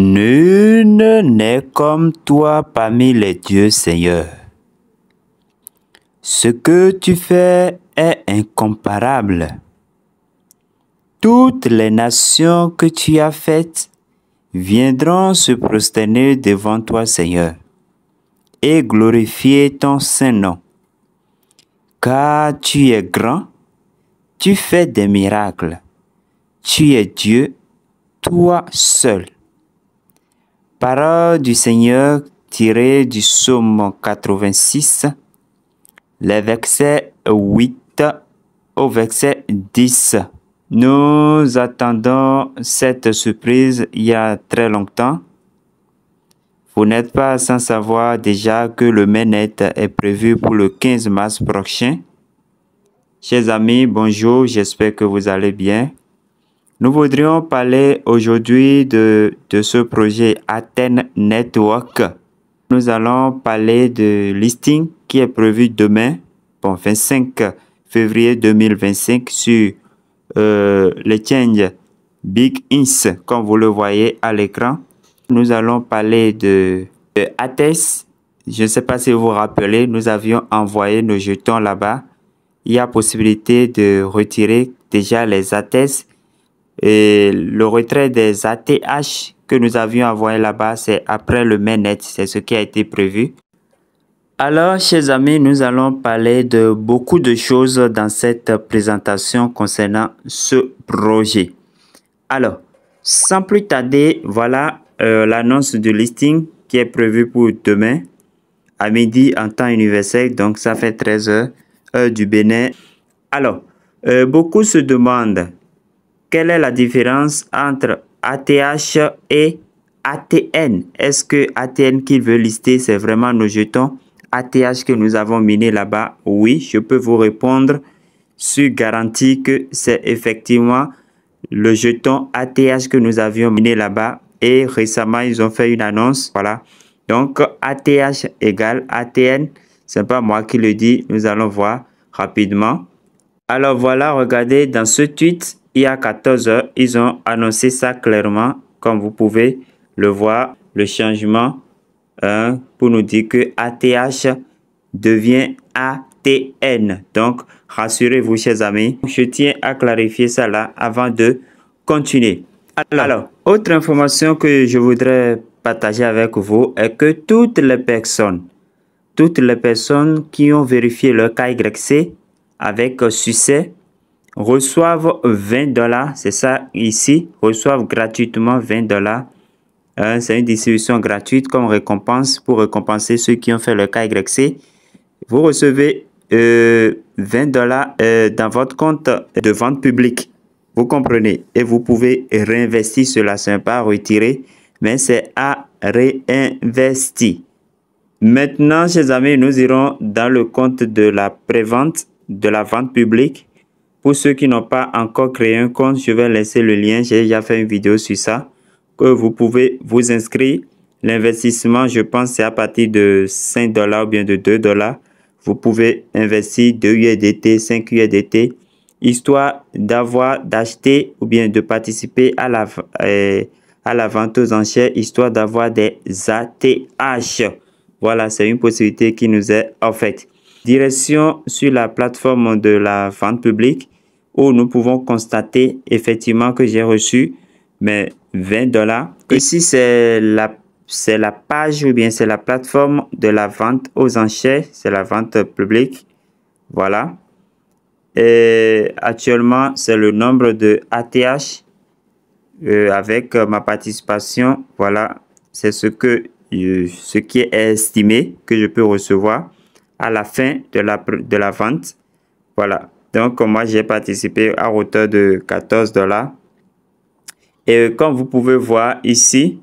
Nul n'est comme toi parmi les dieux, Seigneur. Ce que tu fais est incomparable. Toutes les nations que tu as faites viendront se prosterner devant toi, Seigneur, et glorifier ton saint nom. Car tu es grand, tu fais des miracles. Tu es Dieu, toi seul. Parole du Seigneur tirée du psaume 86, les versets 8 au verset 10. Nous attendons cette surprise il y a très longtemps. Vous n'êtes pas sans savoir déjà que le mainnet est prévu pour le 15 mars prochain. Chers amis, bonjour, j'espère que vous allez bien. Nous voudrions parler aujourd'hui de ce projet Athènes Network. Nous allons parler de listing qui est prévu demain, 25 février 2025 sur l'exchange Big Ins, comme vous le voyez à l'écran. Nous allons parler de ATES. Je ne sais pas si vous vous rappelez, nous avions envoyé nos jetons là-bas. Il y a possibilité de retirer déjà les ATES. Et le retrait des ATH que nous avions envoyé là-bas, c'est après le mainnet. C'est ce qui a été prévu. Alors, chers amis, nous allons parler de beaucoup de choses dans cette présentation concernant ce projet. Alors, sans plus tarder, voilà l'annonce du listing qui est prévu pour demain à midi en temps universel. Donc, ça fait 13 heures, heure du Bénin. Alors, beaucoup se demandent quelle est la différence entre ATH et ATN. Est-ce que ATN qu'il veut lister, c'est vraiment nos jetons ATH que nous avons minés là-bas? Oui, je peux vous répondre sur garantie que c'est effectivement le jeton ATH que nous avions miné là-bas. Et récemment, ils ont fait une annonce. Voilà. Donc, ATH égale ATN. Ce n'est pas moi qui le dis. Nous allons voir rapidement. Alors voilà, regardez, dans ce tweet, il y a 14 heures, ils ont annoncé ça clairement, comme vous pouvez le voir, le changement pour nous dire que ATH devient ATN. Donc, rassurez-vous, chers amis. Je tiens à clarifier ça là avant de continuer. Alors, autre information que je voudrais partager avec vous est que toutes les personnes qui ont vérifié leur KYC avec succès reçoivent $20, c'est ça ici, reçoivent gratuitement $20. C'est une distribution gratuite comme récompense pour récompenser ceux qui ont fait le KYC. Vous recevez $20 dans votre compte de vente publique. Vous comprenez? Et vous pouvez réinvestir cela. Ce n'est pas à retirer, mais c'est à réinvestir. Maintenant, chers amis, nous irons dans le compte de la prévente, de la vente publique. Pour ceux qui n'ont pas encore créé un compte, je vais laisser le lien. J'ai déjà fait une vidéo sur ça, que vous pouvez vous inscrire. L'investissement, je pense, c'est à partir de $5 ou bien de $2. Vous pouvez investir 2 USDT, 5 USDT, histoire d'acheter ou bien de participer à la vente aux enchères, histoire d'avoir des ATH. Voilà, c'est une possibilité qui nous est offerte. Direction sur la plateforme de la vente publique où nous pouvons constater effectivement que j'ai reçu mes $20. Ici, c'est la page ou bien c'est la plateforme de la vente aux enchères. C'est la vente publique. Voilà. Et actuellement, c'est le nombre de ATH avec ma participation. Voilà, c'est ce qui est estimé que je peux recevoir à la fin de la vente. Voilà. Donc, moi, j'ai participé à hauteur de $14. Et comme vous pouvez voir ici,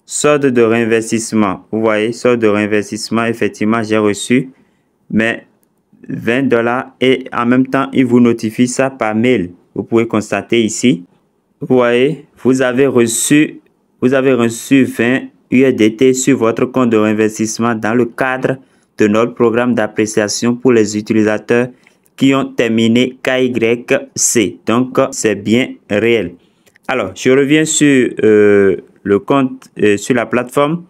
solde de réinvestissement. Vous voyez, solde de réinvestissement, effectivement, j'ai reçu mes $20 et en même temps, il vous notifie ça par mail. Vous pouvez constater ici. Vous voyez, vous avez reçu 20 USDT sur votre compte de réinvestissement dans le cadre de notre programme d'appréciation pour les utilisateurs qui ont terminé KYC. Donc, c'est bien réel. Alors, je reviens sur le compte sur la plateforme.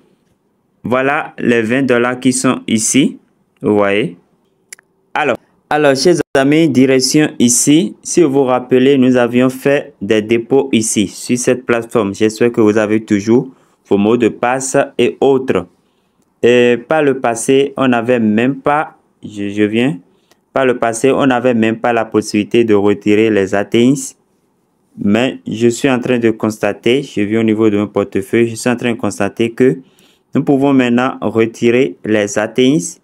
Voilà les 20 $ qui sont ici. Vous voyez. Alors, chers amis, direction ici. Si vous vous rappelez, nous avions fait des dépôts ici, sur cette plateforme. J'espère que vous avez toujours vos mots de passe et autres. Et par le passé, on n'avait même pas, par le passé, on n'avait même pas la possibilité de retirer les ATX. Mais je suis en train de constater, je viens au niveau de mon portefeuille, je suis en train de constater que nous pouvons maintenant retirer les ATX.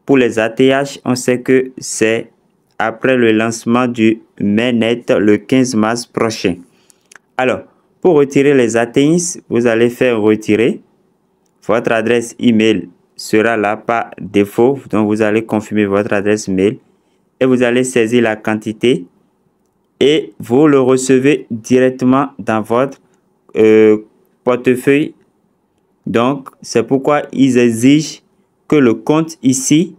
Pour les ATH, on sait que c'est après le lancement du mainnet le 15 mars prochain. Alors, pour retirer les ATX, vous allez faire retirer. Votre adresse email sera là par défaut. Donc, vous allez confirmer votre adresse mail et vous allez saisir la quantité et vous le recevez directement dans votre portefeuille. Donc, c'est pourquoi ils exigent que le compte ici,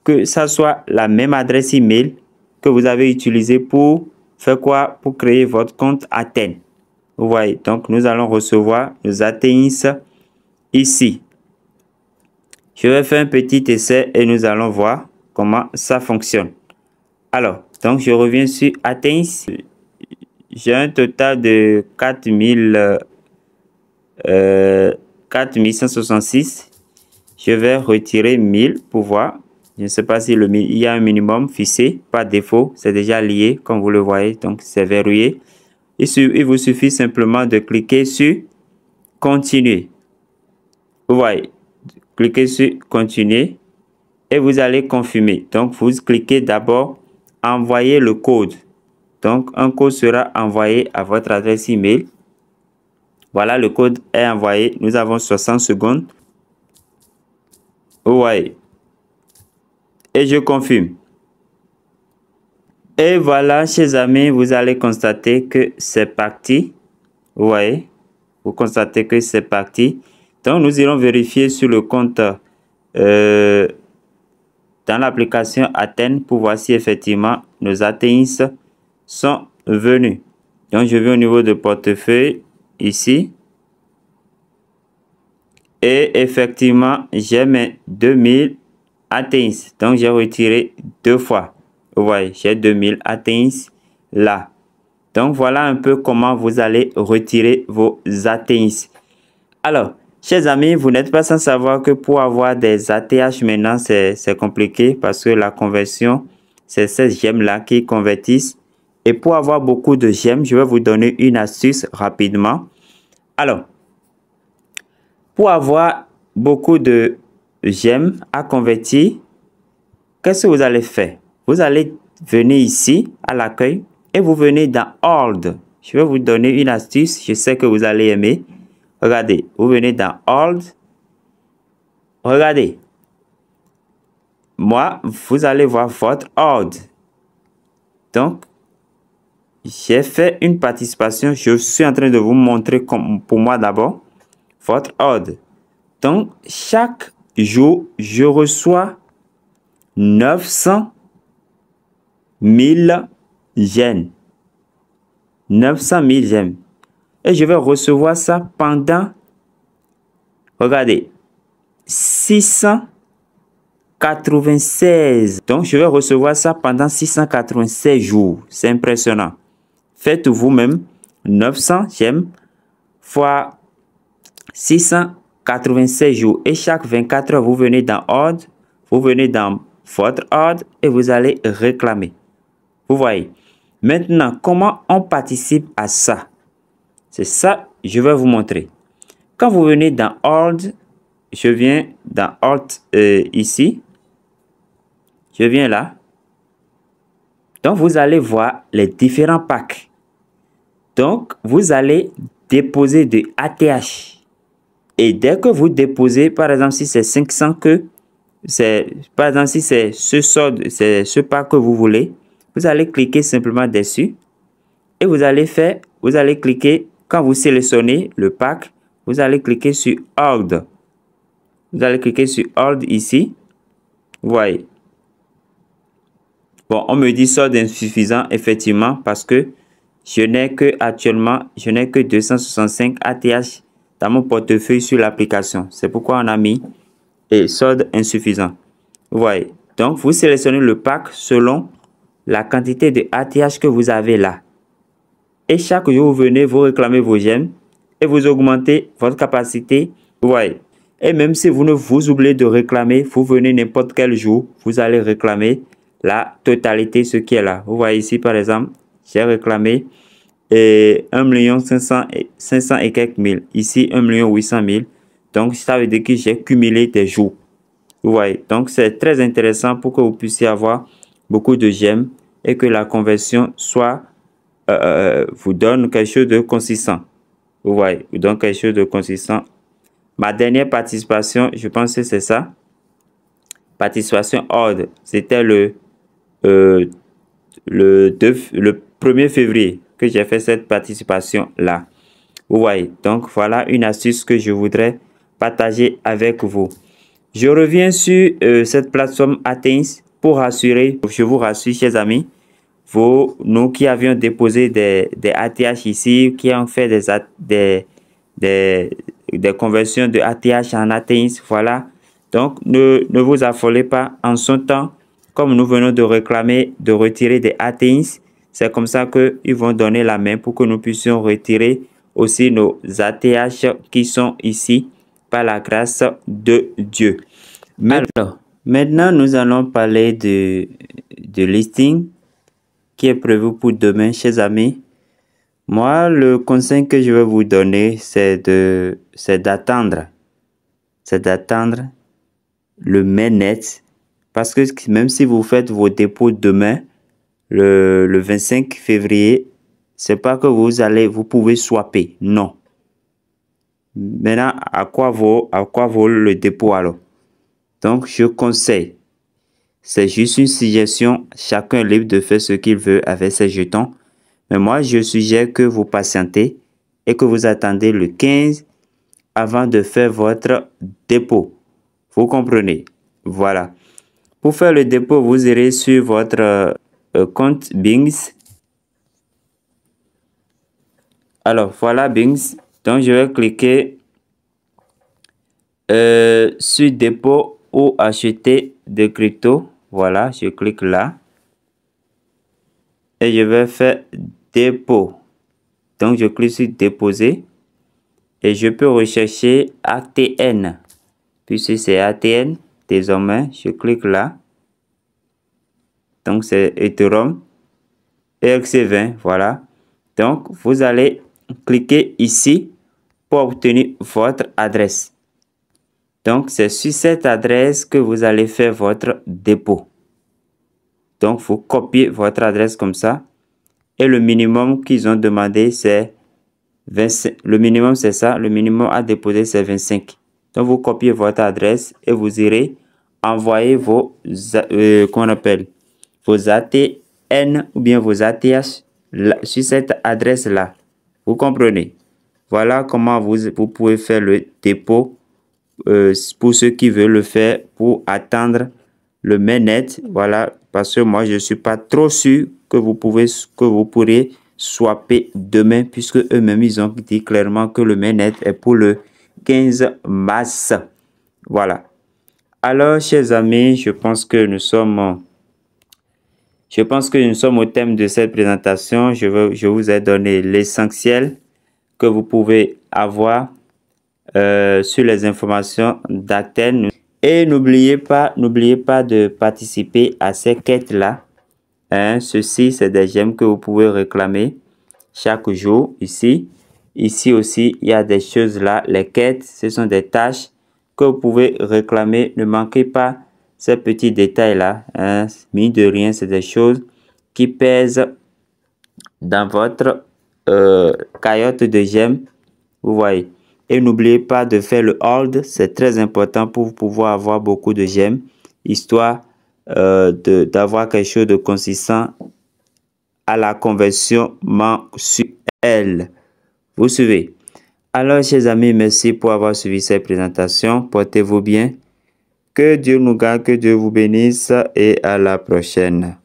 que ça soit la même adresse email que vous avez utilisé pour faire quoi? Pour créer votre compte Athènes. Vous voyez, donc nous allons recevoir nos ATX ici. Je vais faire un petit essai et nous allons voir comment ça fonctionne. Alors, donc je reviens sur ATX. J'ai un total de 4166. Je vais retirer 1000 pour voir. Je ne sais pas si il y a un minimum fixé. Par défaut, c'est déjà lié, comme vous le voyez. Donc, c'est verrouillé. Il vous suffit simplement de cliquer sur Continuer. Vous voyez, cliquez sur Continuer et vous allez confirmer. Donc, vous cliquez d'abord Envoyer le code. Donc, un code sera envoyé à votre adresse email. Voilà, le code est envoyé. Nous avons 60 secondes. Vous voyez. Et je confirme. Et voilà, chers amis, vous allez constater que c'est parti. Vous voyez. Vous constatez que c'est parti. Donc, nous irons vérifier sur le compte dans l'application Athènes pour voir si effectivement nos ATX sont venus. Donc, je vais au niveau de portefeuille ici. Et effectivement, j'ai mes 2000 ATX. Donc, j'ai retiré 2 fois. Vous voyez, j'ai 2000 ATX là. Donc, voilà un peu comment vous allez retirer vos ATX. Alors, chers amis, vous n'êtes pas sans savoir que pour avoir des ATH maintenant, c'est compliqué parce que la conversion, c'est ces gemmes-là qui convertissent. Et pour avoir beaucoup de gemmes, je vais vous donner une astuce rapidement. Alors, pour avoir beaucoup de gemmes à convertir, qu'est-ce que vous allez faire? Vous allez venir ici à l'accueil et vous venez dans Hold. Je vais vous donner une astuce, je sais que vous allez aimer. Regardez, vous venez dans Hold. Regardez. Moi, vous allez voir votre Hold. Donc, j'ai fait une participation. Je suis en train de vous montrer pour moi d'abord votre Hold. Donc, chaque jour, je reçois 900 000 gemmes. 900 000 gemmes. Et je vais recevoir ça pendant, regardez, 696. Donc, je vais recevoir ça pendant 696 jours. C'est impressionnant. Faites vous-même 900 gemmes fois 696 jours. Et chaque 24 heures, vous venez dans Ordre, vous venez dans votre ordre et vous allez réclamer. Vous voyez. Maintenant, comment on participe à ça? C'est ça, je vais vous montrer. Quand vous venez dans Ordre, je viens dans Alt ici. Je viens là. Donc, vous allez voir les différents packs. Donc, vous allez déposer de ATH. Et dès que vous déposez, par exemple, si c'est 500 par exemple, si c'est ce solde, c'est ce pack que vous voulez, vous allez cliquer simplement dessus. Et vous allez cliquer, quand vous sélectionnez le pack, vous allez cliquer sur Hold. Vous allez cliquer sur Hold ici. Vous voyez. Bon, on me dit solde insuffisant, effectivement, parce que je n'ai que 265 ATH dans mon portefeuille sur l'application. C'est pourquoi on a mis et solde insuffisant. Vous voyez. Donc, vous sélectionnez le pack selon la quantité de ATH que vous avez là. Et chaque jour, vous venez, vous réclamez vos gemmes et vous augmentez votre capacité. Vous voyez. Et même si vous oubliez de réclamer, vous venez n'importe quel jour, vous allez réclamer la totalité, ce qui est là. Vous voyez ici, par exemple, j'ai réclamé 1 500 et quelques mille. Ici, 1 800 000. Donc, ça veut dire que j'ai cumulé des jours. Vous voyez. Donc, c'est très intéressant pour que vous puissiez avoir beaucoup de gemmes et que la conversion soit vous donne quelque chose de consistant. Vous voyez. Vous donne quelque chose de consistant. Ma dernière participation, je pense que c'est ça. Participation ordre. C'était le 1er février que j'ai fait cette participation-là. Vous voyez. Donc, voilà une astuce que je voudrais partager avec vous. Je reviens sur cette plateforme Athens pour rassurer, je vous rassure, chers amis, nous qui avions déposé des ATH ici, qui ont fait des conversions de ATH en Athens, voilà. Donc, ne vous affolez pas. En son temps, comme nous venons de réclamer, de retirer des Athens, c'est comme ça qu'ils vont donner la main pour que nous puissions retirer aussi nos ATH qui sont ici par la grâce de Dieu. Alors, maintenant, nous allons parler de listing qui est prévu pour demain, chers amis. Moi, le conseil que je vais vous donner, c'est d'attendre. C'est d'attendre le mainnet. Parce que même si vous faites vos dépôts demain, le 25 février, c'est pas que vous pouvez swapper. Non. Maintenant, à quoi vaut le dépôt alors? Donc, je conseille. C'est juste une suggestion. Chacun est libre de faire ce qu'il veut avec ses jetons. Mais moi, je suggère que vous patientez et que vous attendez le 15 avant de faire votre dépôt. Vous comprenez? Voilà. Pour faire le dépôt, vous irez sur votre compte Bings. Alors, voilà Bings. Donc, je vais cliquer sur dépôt ou acheter des cryptos. Voilà, je clique là. Et je vais faire dépôt. Donc, je clique sur déposer. Et je peux rechercher ATN. Puisque c'est ATN, désormais, je clique là. Donc, c'est Ethereum. ERC20, voilà. Donc, vous allez cliquer ici pour obtenir votre adresse. Donc, c'est sur cette adresse que vous allez faire votre dépôt. Donc, vous copiez votre adresse comme ça. Et le minimum qu'ils ont demandé, c'est 25. Le minimum, c'est ça. Le minimum à déposer, c'est 25. Donc, vous copiez votre adresse et vous irez envoyer vos ATN ou bien vos ATH sur cette adresse-là. Vous comprenez? Voilà comment vous pouvez faire le dépôt pour ceux qui veulent le faire pour attendre le mainnet. Voilà, parce que moi, je ne suis pas trop sûr que vous pourrez swapper demain, puisque eux-mêmes, ils ont dit clairement que le mainnet est pour le 15 mars. Voilà. Alors, chers amis, je pense que nous sommes au thème de cette présentation. Je vous ai donné l'essentiel que vous pouvez avoir sur les informations d'Athènes. Et n'oubliez pas de participer à ces quêtes-là. Ceci, c'est des gemmes que vous pouvez réclamer chaque jour ici. Ici aussi, il y a des choses là. Les quêtes, ce sont des tâches que vous pouvez réclamer. Ne manquez pas ces petits détails-là. Mine de rien, c'est des choses qui pèsent dans votre cagnotte de gemmes. Vous voyez. Et n'oubliez pas de faire le hold. C'est très important pour pouvoir avoir beaucoup de gemmes. Histoire d'avoir quelque chose de consistant à la conversion mensuelle. Vous suivez? Alors, chers amis, merci pour avoir suivi cette présentation. Portez-vous bien. Que Dieu nous garde, que Dieu vous bénisse et à la prochaine.